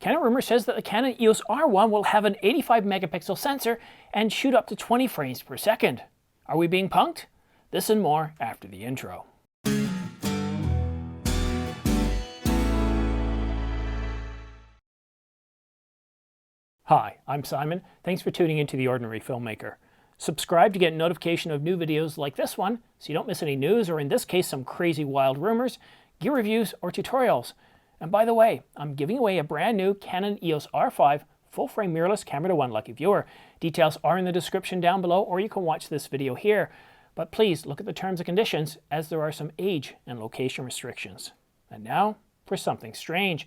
Canon rumor says that the Canon EOS R1 will have an 85 megapixel sensor and shoot up to 20 frames per second. Are we being punked? This and more after the intro. Hi, I'm Simon. Thanks for tuning into The Ordinary Filmmaker. Subscribe to get notification of new videos like this one so you don't miss any news, or in this case some crazy wild rumors, gear reviews, or tutorials. And by the way, I'm giving away a brand new Canon EOS R5 full-frame mirrorless camera to one lucky viewer. Details are in the description down below, or you can watch this video here. But please look at the terms and conditions, as there are some age and location restrictions. And now for something strange.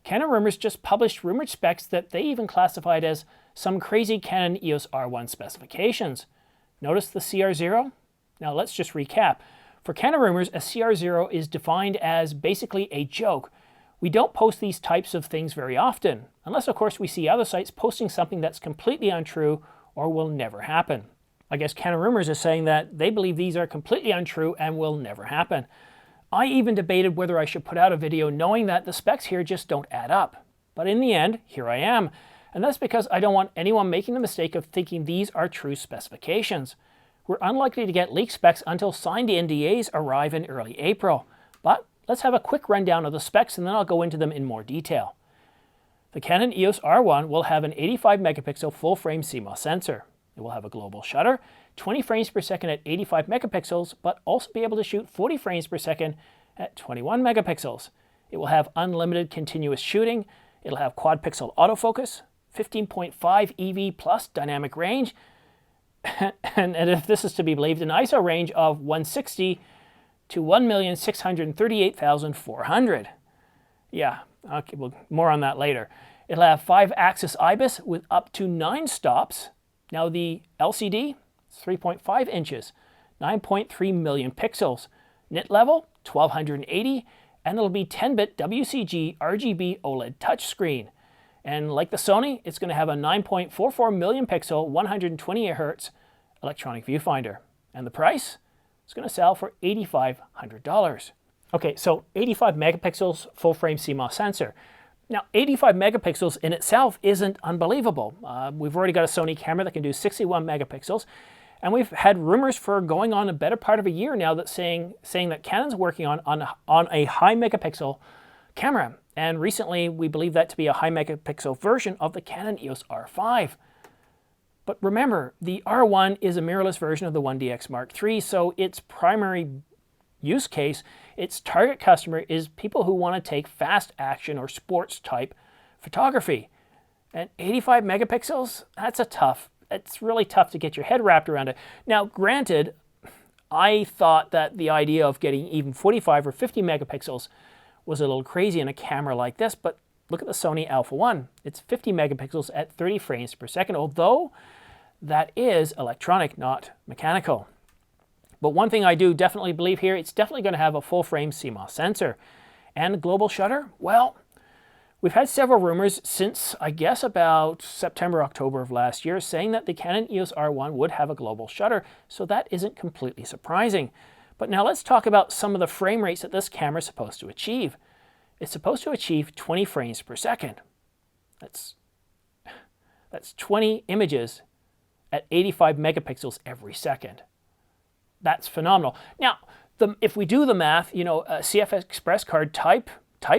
Canon Rumors just published rumored specs that they even classified as some crazy Canon EOS R1 specifications. Notice the CR0? Now let's just recap. For Canon Rumors, a CR0 is defined as basically a joke. We don't post these types of things very often, unless of course we see other sites posting something that's completely untrue or will never happen. I guess Canon Rumors is saying that they believe these are completely untrue and will never happen. I even debated whether I should put out a video knowing that the specs here just don't add up. But in the end, here I am. And that's because I don't want anyone making the mistake of thinking these are true specifications. We're unlikely to get leaked specs until signed NDAs arrive in early April. But let's have a quick rundown of the specs and then I'll go into them in more detail. The Canon EOS R1 will have an 85 megapixel full-frame CMOS sensor. It will have a global shutter, 20 frames per second at 85 megapixels, but also be able to shoot 40 frames per second at 21 megapixels. It will have unlimited continuous shooting. It'll have quad pixel autofocus, 15.5 EV plus dynamic range, and if this is to be believed, an ISO range of 160 to 1,638,400. Yeah, okay, well, more on that later. It'll have 5-axis IBIS with up to 9 stops. Now the LCD is 3.5 inches, 9.3 million pixels. Nit level, 1280, and it'll be 10-bit WCG RGB OLED touchscreen. And like the Sony, it's going to have a 9.44 million pixel, 120 Hz electronic viewfinder. And the price? It's going to sell for $8,500. Okay, so 85 megapixels full-frame CMOS sensor. Now, 85 megapixels in itself isn't unbelievable. We've already got a Sony camera that can do 61 megapixels, and we've had rumors for going on a better part of a year now that saying that Canon's working on a high megapixel camera. And recently, we believe that to be a high megapixel version of the Canon EOS R5. But remember, the R1 is a mirrorless version of the 1DX Mark III, so its primary use case, its target customer, is people who want to take fast action or sports type photography. And 85 megapixels, it's really tough to get your head wrapped around it. Now, granted, I thought that the idea of getting even 45 or 50 megapixels was a little crazy in a camera like this, but look at the Sony Alpha 1. It's 50 megapixels at 30 frames per second, although that is electronic, not mechanical. But one thing I do definitely believe here, it's definitely going to have a full-frame CMOS sensor. And a global shutter? Well, we've had several rumors since, I guess, about September, October of last year, saying that the Canon EOS R1 would have a global shutter, so that isn't completely surprising. But now let's talk about some of the frame rates that this camera is supposed to achieve. It's supposed to achieve 20 frames per second. That's 20 images at 85 megapixels every second. That's phenomenal. Now, if we do the math, you know, a CF Express card type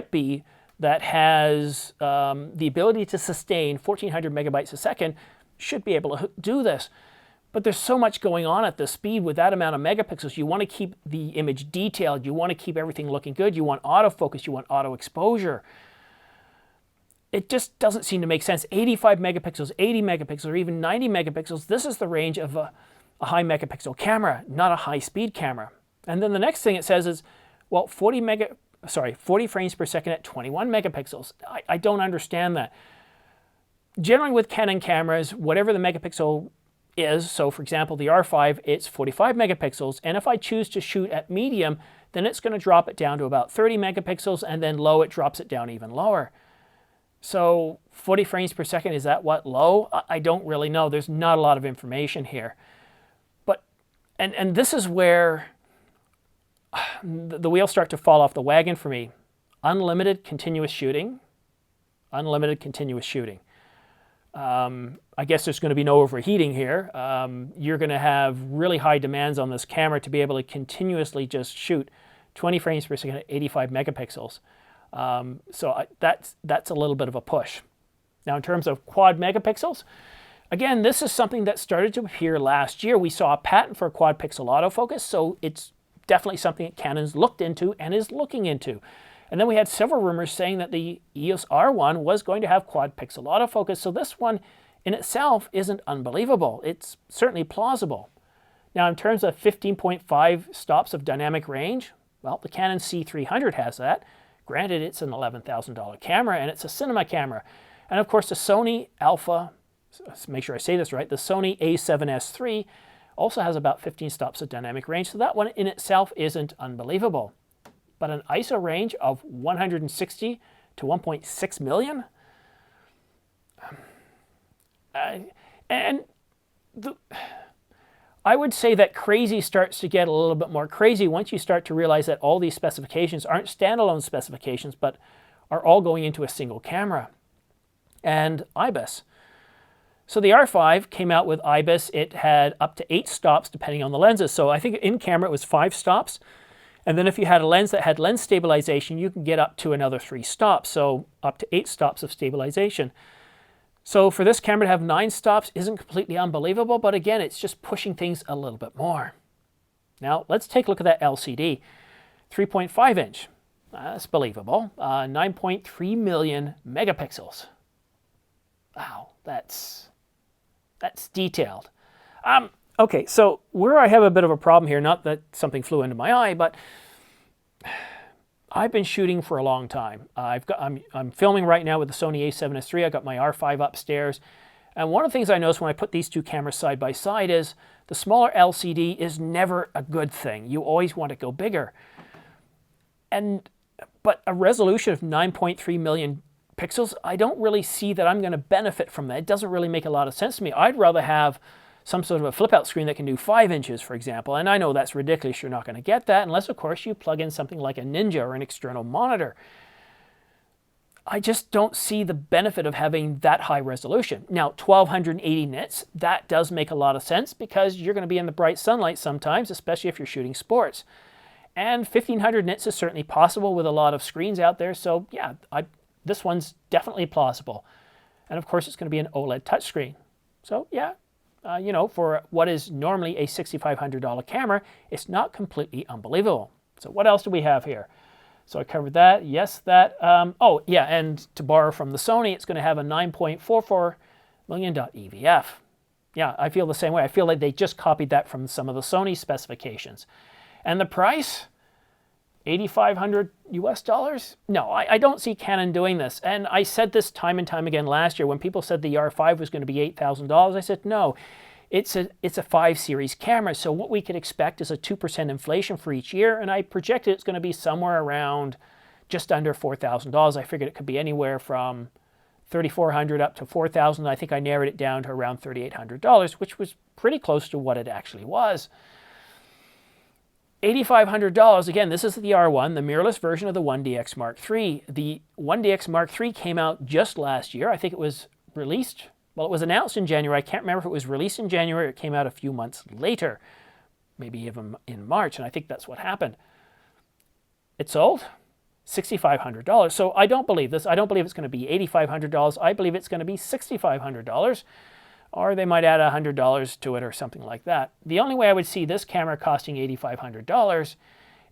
B that has the ability to sustain 1400 megabytes a second should be able to do this. But there's so much going on at this speed with that amount of megapixels. You want to keep the image detailed. You want to keep everything looking good. You want autofocus. You want auto exposure. It just doesn't seem to make sense. 85 megapixels, 80 megapixels, or even 90 megapixels. This is the range of a high megapixel camera, not a high speed camera. And then the next thing it says is, well, 40 frames per second at 21 megapixels. I don't understand that. Generally with Canon cameras, whatever the megapixel is, so for example, the R5, it's 45 megapixels. And if I choose to shoot at medium, then it's going to drop it down to about 30 megapixels, and then low, it drops it down even lower. So 40 frames per second, is that what, low? I don't really know. There's not a lot of information here. But, and this is where the wheels start to fall off the wagon for me. Unlimited continuous shooting. unlimited continuous shooting. I guess there's going to be no overheating here. You're going to have really high demands on this camera to be able to continuously just shoot 20 frames per second at 85 megapixels. So that's a little bit of a push. Now, in terms of quad megapixels, again, this is something that started to appear last year. We saw a patent for quad pixel autofocus, so it's definitely something that Canon's looked into and is looking into. And then we had several rumors saying that the EOS R1 was going to have quad pixel autofocus, so this one in itself isn't unbelievable. It's certainly plausible. Now, in terms of 15.5 stops of dynamic range, well, the Canon C300 has that. Granted, it's an $11,000 camera and it's a cinema camera. And of course, the Sony Alpha, make sure I say this right, the Sony A7S III also has about 15 stops of dynamic range, so that one in itself isn't unbelievable. But an ISO range of 160 to 1.6 million? I would say that crazy starts to get a little bit more crazy once you start to realize that all these specifications aren't standalone specifications, but are all going into a single camera. And IBIS. So the R5 came out with IBIS. It had up to 8 stops depending on the lenses. So I think in camera it was 5 stops. And then if you had a lens that had lens stabilization, you can get up to another 3 stops. So up to 8 stops of stabilization. So for this camera to have 9 stops isn't completely unbelievable, but again, it's just pushing things a little bit more. Now let's take a look at that LCD. 3.5 inch. That's believable. 9.3 million megapixels. Wow, that's detailed. Okay, so where I have a bit of a problem here, not that something flew into my eye, but I've been shooting for a long time. I'm filming right now with the Sony A7S III. I got my R5 upstairs. And one of the things I noticed when I put these two cameras side by side is the smaller LCD is never a good thing. You always want to go bigger. But a resolution of 9.3 million pixels, I don't really see that I'm going to benefit from that. It doesn't really make a lot of sense to me. I'd rather have some sort of a flip-out screen that can do 5 inches, for example. And I know that's ridiculous. You're not going to get that unless, of course, you plug in something like a Ninja or an external monitor. I just don't see the benefit of having that high resolution. Now, 1280 nits, that does make a lot of sense because you're going to be in the bright sunlight sometimes, especially if you're shooting sports. And 1500 nits is certainly possible with a lot of screens out there. So yeah, this one's definitely plausible. And of course, it's going to be an OLED touchscreen. So yeah, you know, for what is normally a $6,500 camera, it's not completely unbelievable. So what else do we have here? So I covered that. Yes, that. Oh, yeah, and to borrow from the Sony, it's going to have a 9.44 million .EVF. Yeah, I feel the same way. I feel like they just copied that from some of the Sony specifications. And the price? $8,500 US? No, I don't see Canon doing this. And I said this time and time again last year when people said the R5 was going to be $8,000. I said, no, it's a 5 series camera. So what we could expect is a 2% inflation for each year. And I projected it's going to be somewhere around just under $4,000. I figured it could be anywhere from $3,400 up to $4,000. I think I narrowed it down to around $3,800, which was pretty close to what it actually was. $8,500, again, this is the R1, the mirrorless version of the 1DX Mark III. The 1DX Mark III came out just last year. I think it was released, well, it was announced in January. I can't remember if it was released in January or it came out a few months later, maybe even in March, and I think that's what happened. It sold $6,500. So I don't believe this. I don't believe it's going to be $8,500. I believe it's going to be $6,500. Or they might add $100 to it or something like that. The only way I would see this camera costing $8,500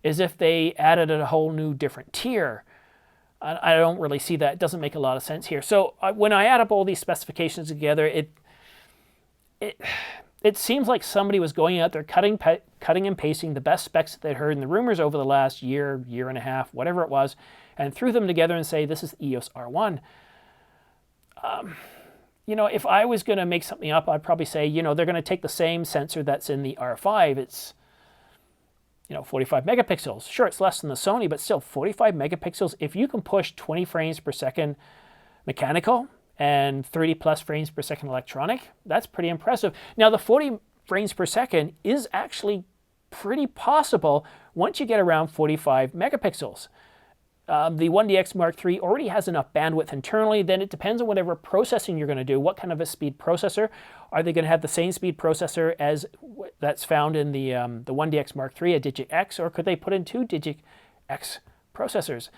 is if they added a whole new different tier. I don't really see that. It doesn't make a lot of sense here. So when I add up all these specifications together, it seems like somebody was going out there cutting and pasting the best specs that they'd heard in the rumors over the last year, year and a half, whatever it was, and threw them together and say, this is the EOS R1. You know, if I was going to make something up, I'd probably say, you know, they're going to take the same sensor that's in the R5. It's, you know, 45 megapixels. Sure, it's less than the Sony, but still 45 megapixels. If you can push 20 frames per second mechanical and 30 plus frames per second electronic, that's pretty impressive. Now, the 40 frames per second is actually pretty possible once you get around 45 megapixels. the 1DX Mark III already has enough bandwidth internally. Then it depends on whatever processing you're going to do. What kind of a speed processor? Are they going to have the same speed processor as that's found in the 1DX Mark III, a Digit X, or could they put in 2 Digit X processors?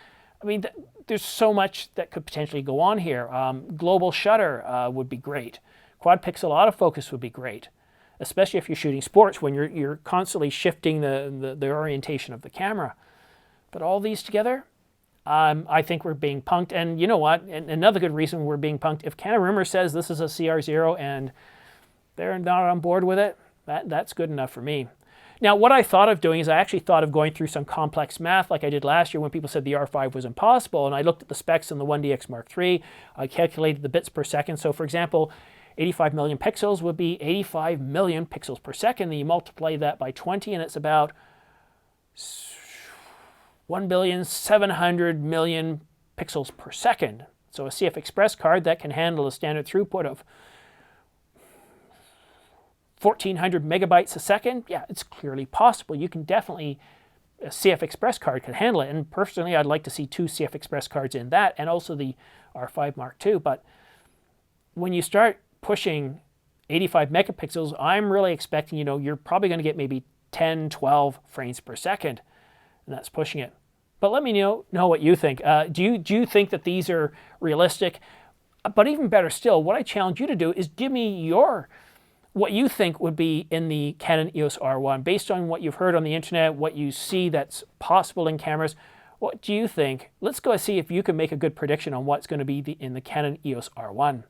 I mean, there's so much that could potentially go on here. Global shutter would be great. Quad pixel autofocus would be great, especially if you're shooting sports when you're constantly shifting the orientation of the camera. But all these together, I think we're being punked. And you know what? And another good reason we're being punked, if Canon Rumor says this is a CR0 and they're not on board with it, that's good enough for me. Now, what I thought of doing is I actually thought of going through some complex math like I did last year when people said the R5 was impossible, and I looked at the specs on the 1DX Mark III. I calculated the bits per second. So, for example, 85 million pixels would be 85 million pixels per second. Then you multiply that by 20, and it's about 1,700,000,000 pixels per second. So a CF Express card that can handle a standard throughput of 1,400 megabytes a second, yeah, it's clearly possible. You can definitely, a CF Express card can handle it. And personally, I'd like to see 2 CF Express cards in that, and also the R5 Mark II. But when you start pushing 85 megapixels, I'm really expecting, you're probably going to get maybe 10, 12 frames per second, and that's pushing it. But let me know what you think. Do you think that these are realistic? But even better still, what I challenge you to do is give me what you think would be in the Canon EOS R1. Based on what you've heard on the internet, what you see that's possible in cameras, what do you think? Let's go see if you can make a good prediction on what's going to be in the Canon EOS R1.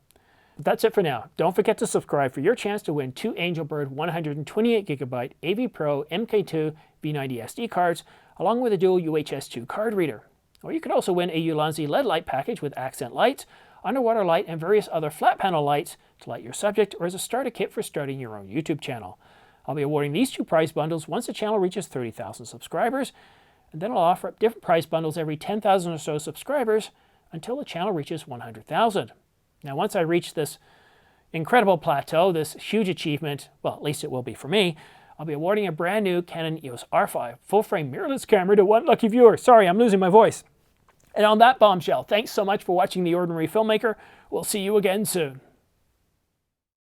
That's it for now. Don't forget to subscribe for your chance to win 2 Angelbird 128GB AV Pro MK2 V90 SD cards, along with a dual UHS-2 card reader. Or you could also win a Ulanzi LED light package with accent lights, underwater light, and various other flat panel lights to light your subject, or as a starter kit for starting your own YouTube channel. I'll be awarding these 2 prize bundles once the channel reaches 30,000 subscribers, and then I'll offer up different prize bundles every 10,000 or so subscribers until the channel reaches 100,000. Now, once I reach this incredible plateau, this huge achievement, well, at least it will be for me, I'll be awarding a brand new Canon EOS R5 full-frame mirrorless camera to 1 lucky viewer. Sorry, I'm losing my voice. And on that bombshell, thanks so much for watching The Ordinary Filmmaker. We'll see you again soon.